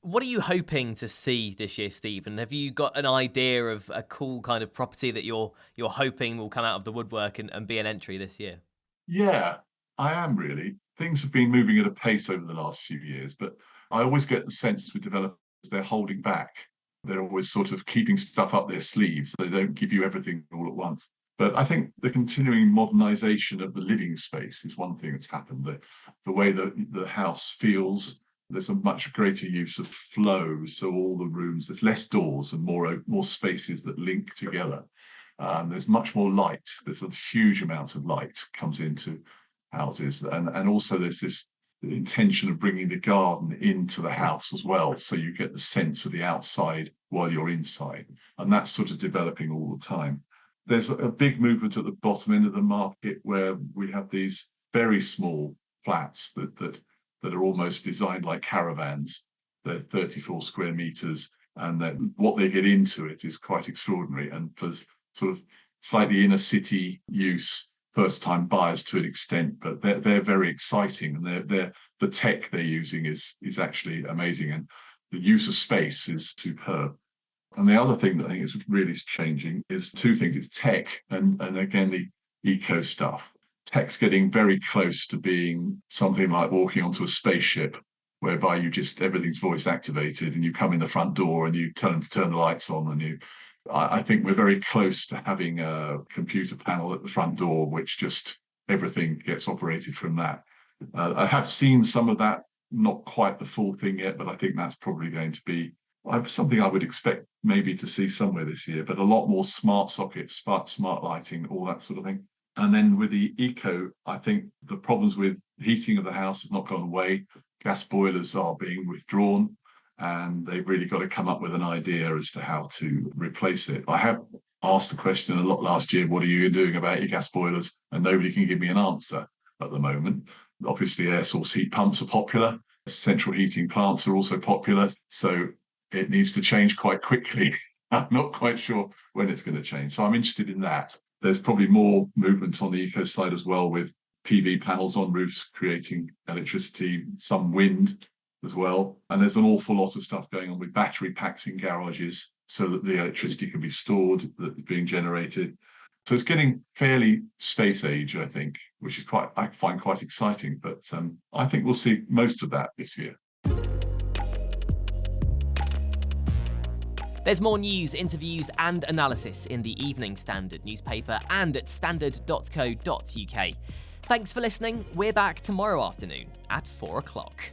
What are you hoping to see this year, Stephen? Have you got an idea of a cool kind of property that you're hoping will come out of the woodwork and be an entry this year? Yeah, I am really. Things have been moving at a pace over the last few years, but I always get the sense with developers they're holding back. They're always sort of keeping stuff up their sleeves. They don't give you everything all at once. But I think the continuing modernization of the living space is one thing that's happened. The way that the house feels, there's a much greater use of flow. So all the rooms, there's less doors and more spaces that link together. There's much more light. There's a huge amount of light comes into houses, and also there's this intention of bringing the garden into the house as well, so you get the sense of the outside while you're inside, and that's sort of developing all the time. There's a big movement at the bottom end of the market where we have these very small flats that are almost designed like caravans. They're 34 square meters, and then what they get into it is quite extraordinary. And for sort of slightly inner city use, first time buyers to an extent, but they're very exciting, and the tech they're using is actually amazing, and the use of space is superb. And the other thing that I think is really changing is two things: it's tech and again the eco stuff. Tech's getting very close to being something like walking onto a spaceship, whereby you just everything's voice activated, and you come in the front door and you tell them to turn the lights on, and I think we're very close to having a computer panel at the front door, which just everything gets operated from that. I have seen some of that, not quite the full thing yet, but I think that's probably going to be something I would expect maybe to see somewhere this year, but a lot more smart sockets, smart lighting, all that sort of thing. And then with the eco, I think the problems with heating of the house has not gone away. Gas boilers are being withdrawn, and they've really got to come up with an idea as to how to replace it. I have asked the question a lot last year, what are you doing about your gas boilers? And nobody can give me an answer at the moment. Obviously, air source heat pumps are popular. Central heating plants are also popular. So it needs to change quite quickly. I'm not quite sure when it's going to change. So I'm interested in that. There's probably more movement on the eco side as well, with PV panels on roofs creating electricity, some wind as well. And there's an awful lot of stuff going on with battery packs in garages so that the electricity can be stored that's being generated. So it's getting fairly space age, I think, which is I find quite exciting. But I think we'll see most of that this year. There's more news, interviews and analysis in the Evening Standard newspaper and at standard.co.uk. Thanks for listening. We're back tomorrow afternoon at 4 o'clock.